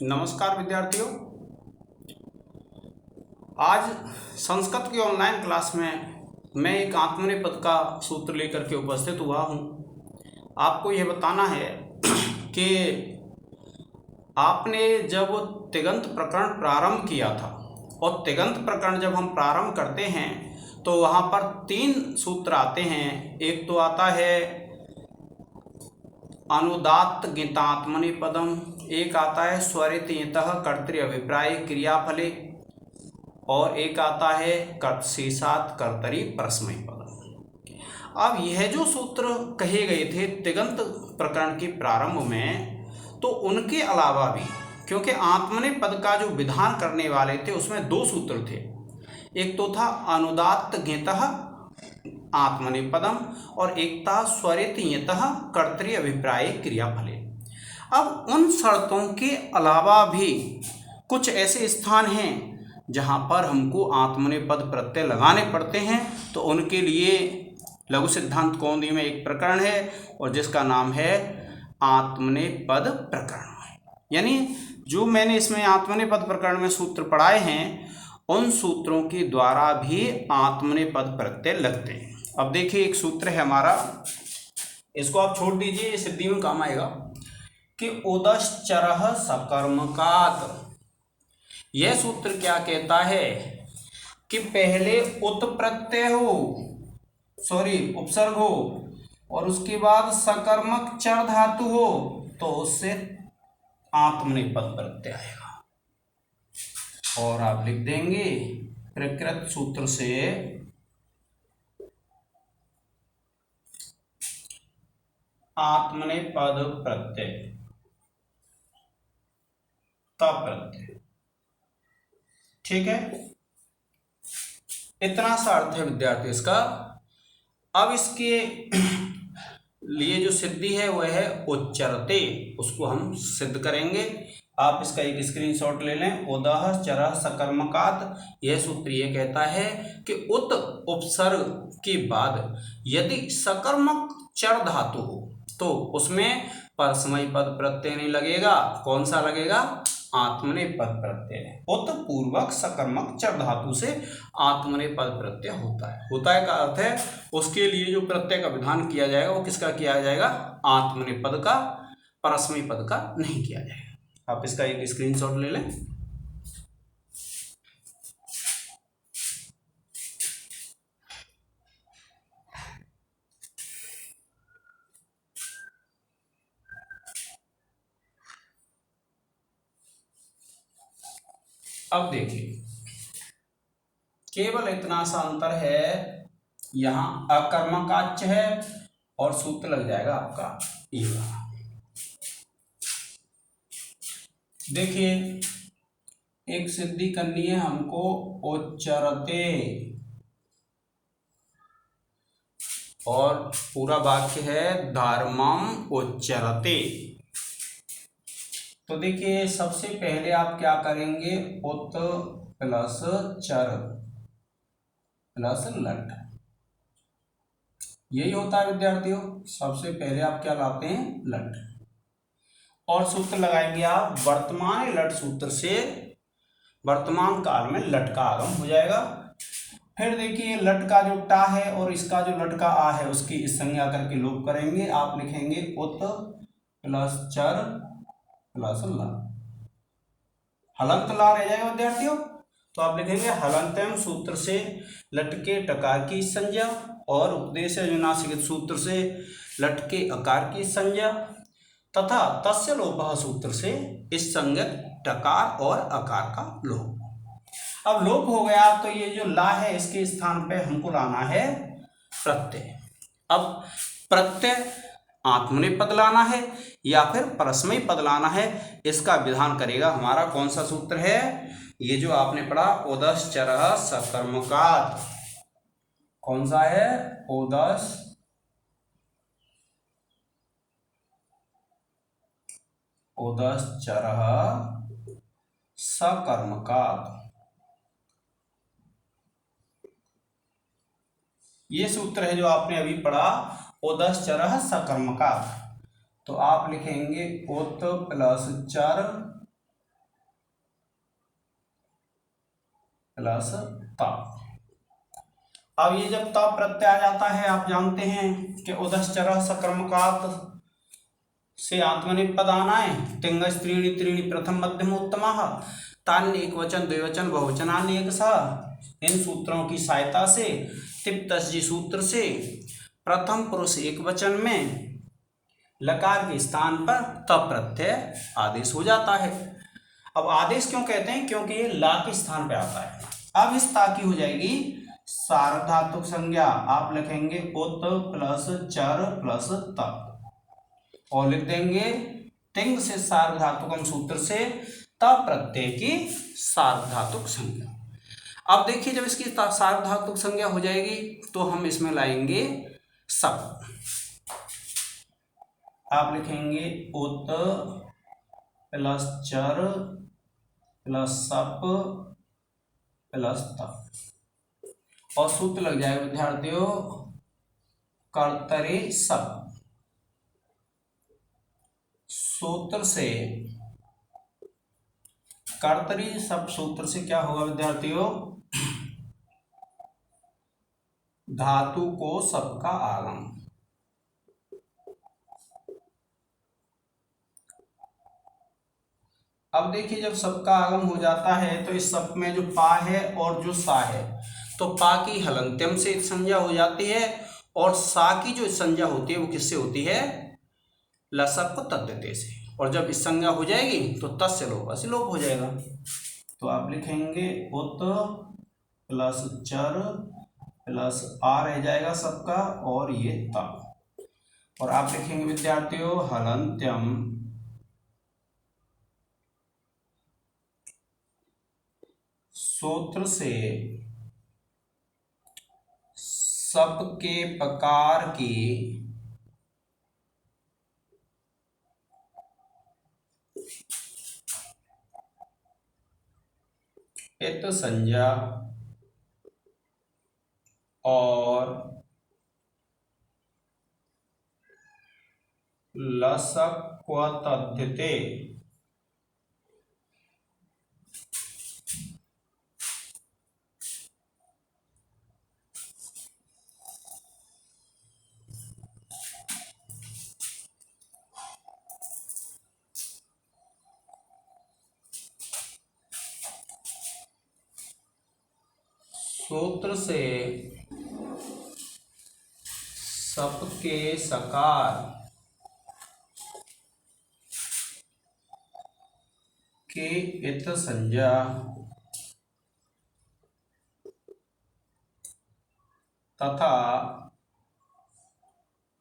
नमस्कार विद्यार्थियों। आज संस्कृत की ऑनलाइन क्लास में मैं एक आत्मनेपद का सूत्र लेकर के उपस्थित हुआ हूँ। आपको यह बताना है कि आपने जब तिङन्त प्रकरण प्रारंभ किया था और तिङन्त प्रकरण जब हम प्रारंभ करते हैं तो वहाँ पर 3 सूत्र आते हैं। एक तो आता है अनुदात्त गीतात्मनेपदम, एक आता है स्वरित यतः कर्तृ अभिप्राय क्रियाफले और एक आता है कर्तशीसात् कर्तरी परस्मैपदम। अब यह जो सूत्र कहे गए थे तिङन्त प्रकरण के प्रारंभ में, तो उनके अलावा भी, क्योंकि आत्मनेपद का जो विधान करने वाले थे उसमें 2 सूत्र थे। एक तो था अनुदात्त गीतः आत्मनेपदम और एक था स्वरित यतः कर्तृ अभिप्राय क्रियाफले। अब उन शर्तों के अलावा भी कुछ ऐसे स्थान हैं जहाँ पर हमको आत्मनेपद प्रत्यय लगाने पड़ते हैं, तो उनके लिए लघु सिद्धांत कौमुदी में एक प्रकरण है और जिसका नाम है आत्मनेपद प्रकरण। यानी जो मैंने इसमें आत्मनेपद प्रकरण में सूत्र पढ़ाए हैं उन सूत्रों के द्वारा भी आत्मनेपद प्रत्यय लगते हैं। अब देखिए, एक सूत्र है हमारा, इसको आप छोड़ दीजिए, सिद्धि में काम आएगा कि उदश्चरः सकर्मकात्। यह सूत्र क्या कहता है कि पहले उत प्रत्यय हो, उपसर्ग हो और उसके बाद सकर्मक चर धातु हो तो उससे आत्मनेपद प्रत्यय आएगा। और आप लिख देंगे प्रकृत सूत्र से आत्मनेपद प्रत्यय प्रत्यय। ठीक है, इतना सा अर्थ है विद्यार्थी इसका। अब इसके लिए जो सिद्धि है वह है उच्चरते, उसको हम सिद्ध करेंगे। आप इसका एक स्क्रीनशॉट ले लें। उदः चरः सकर्मकात्। यह सूत्र ये कहता है कि उत उपसर्ग के बाद यदि सकर्मक चर धातु हो तो उसमें परस्मैपद प्रत्यय नहीं लगेगा। कौन सा लगेगा? आत्मनेपद प्रत्यय। उत पूर्वक सकर्मक चर धातु से आत्मनेपद प्रत्यय होता है का अर्थ है उसके लिए जो प्रत्यय का विधान किया जाएगा वो किसका किया जाएगा? आत्मनेपद का, परस्मैपद का नहीं किया जाएगा। आप इसका एक स्क्रीनशॉट ले लें। अब देखिए, केवल इतना सा अंतर है, यहां अकर्मकाच्य है और सूत्र लग जाएगा आपका ये वाला। देखिए, एक सिद्धि करनी है हमको उच्चरते और पूरा वाक्य है धर्मम उच्चरते। तो देखिए, सबसे पहले आप क्या करेंगे? उत प्लस चर प्लस लट, यही होता है विद्यार्थियों। सबसे पहले आप क्या लाते हैं? लट। और सूत्र लगाएंगे आप वर्तमान लट सूत्र से, वर्तमान काल में लट का आगम हो जाएगा। फिर देखिए, लट का जो टा है और इसका जो लट का आ है उसकी इस संज्ञा करके लोप करेंगे। आप लिखेंगे उत प्लस चर प्लस ला, हलंत ला रह जाएगा विद्यार्थियों। तो आप लिखेंगे हलंतम सूत्र से लट के टकार की संज्ञा और उपदेश नासिक सूत्र से लट के अकार की संज्ञा तथा तस्य लोपः सूत्र से इस संज्ञक टकार और अकार का लोप। अब लोप हो गया तो ये जो ला है इसके स्थान पे हमको लाना है प्रत्यय। अब प्रत्यय आत्मनेपद लाना है या फिर परस्मैपद लाना है, इसका विधान करेगा हमारा कौन सा सूत्र है? ये जो आपने पढ़ा उदश्चरः सकर्मकात्। कौन सा है? उदश्चरः सकर्मकात्। ये सूत्र है जो आपने अभी पढ़ा, उदश्चरः सकर्मकात्। तो आप लिखेंगे उत प्लस चर प्लस ता। अब ये जब ता प्रत्यय आ जाता है, आप जानते हैं कि उदश्चर सकर्मकात से आत्मनेपदानाय तिंग स्त्रीणि त्रीणि प्रथम मध्यम उत्तमः तान्य एक वचन द्विवचन बहुवचनान्य एक सा। इन सूत्रों की सहायता से तिप्तसजी सूत्र से प्रथम पुरुष एक वचन में लकार के स्थान पर त प्रत्यय आदेश हो जाता है। अब आदेश क्यों कहते हैं? क्योंकि ये ला के स्थान पे आता है। अब इस ता की हो जाएगी सार्वधातुक संज्ञा। आप लिखेंगे उत प्लस चर प्लस त और लिख देंगे तिंग से सार्वधातुकम सूत्र से त प्रत्यय की सार्वधातुक संज्ञा। अब देखिए जब इसकी सार्वधातुक संज्ञा हो जाएगी तो हम इसमें लाएंगे सप। आप लिखेंगे उत प्लस चर प्लस सप प्लस त और सूत्र लग जाएगा विद्यार्थियों कर्तरे सप। सूत्र से कर्तरी सब सूत्र से क्या होगा विद्यार्थियों? धातु को सबका आगम। अब देखिए जब सबका आगम हो जाता है तो इस सब में जो पा है और जो सा है, तो पा की हलंत्यम से संज्ञा हो जाती है और सा की जो संज्ञा होती है वो किससे होती है? लसक को तद्धिते से। और जब इस संज्ञा हो जाएगी तो तस्य लोप असिलोप हो जाएगा। तो आप लिखेंगे उत प्लस चर प्लस आ रह जाएगा सबका और ये ता। और आप लिखेंगे विद्यार्थियों हलंत्यम सूत्र से सबके प्रकार की इत संज्ञा और लसक क्व तद्धिते सूत्र से सबके सकार के इत संज्ञा तथा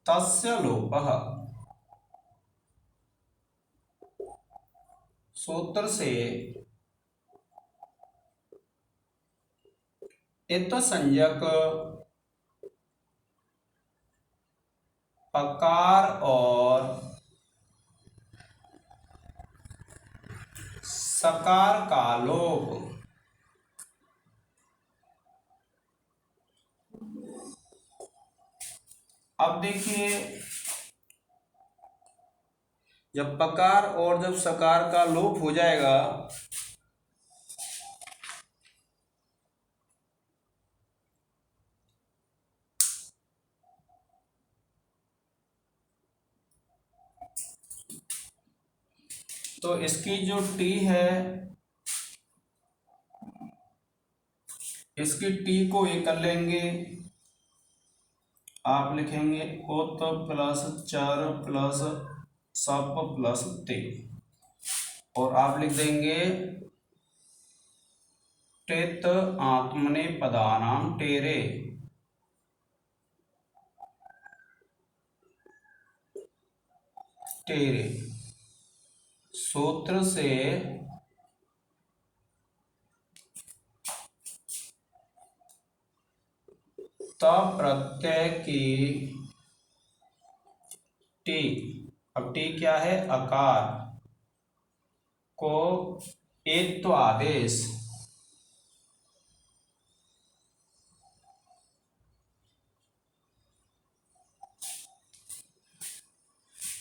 तस्य लोपः। सूत्र से इत संज्ञक पकार और सकार का लोप अब देखिए जब पकार और जब सकार का लोप हो जाएगा तो इसकी जो टी है इसकी टी को ये कर लेंगे। आप लिखेंगे उत प्लस चर प्लस सप प्लस ते और आप लिख देंगे टेत आत्मने पदानाम टेरे। टेरे सूत्र से त प्रत्यय की टी। अब टी क्या है? अकार को एत्व आदेश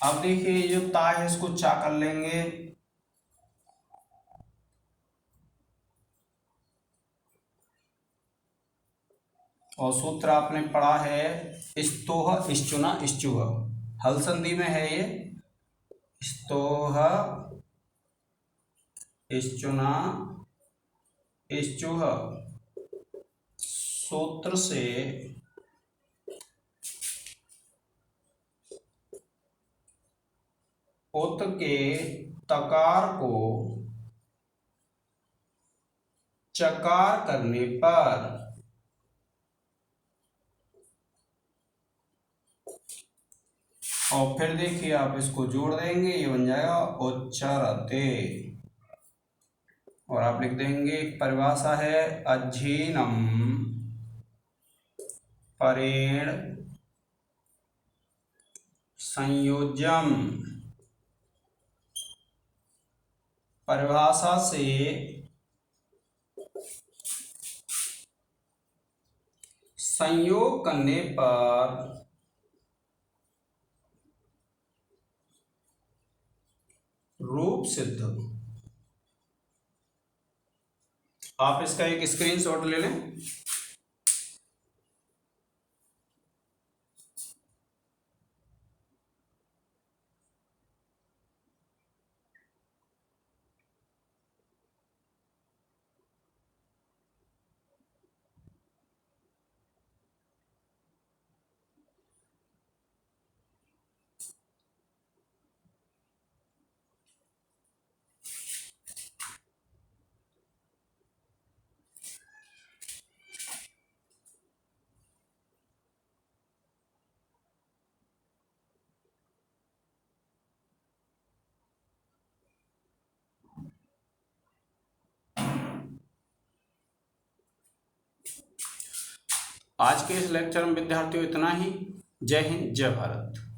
अब देखिए जो ता है इसको चा कर लेंगे और सूत्र आपने पढ़ा है स्तोह इश्चुना इश्चुह, हल संधि में है ये, स्तोह इश्चुना इश्चुह। सूत्र से उत के तकार को चकार करने पर और फिर देखिए आप इसको जोड़ देंगे, ये बन जाएगा उच्चारते। और आप लिख देंगे एक परिभाषा है अध्ययनम परेण संयोज्यम। परिभाषा से संयोग करने पर रूप सिद्ध। आप इसका एक स्क्रीनशॉट ले लें। आज के इस लेक्चर में विद्यार्थियों इतना ही। जय हिंद, जय भारत।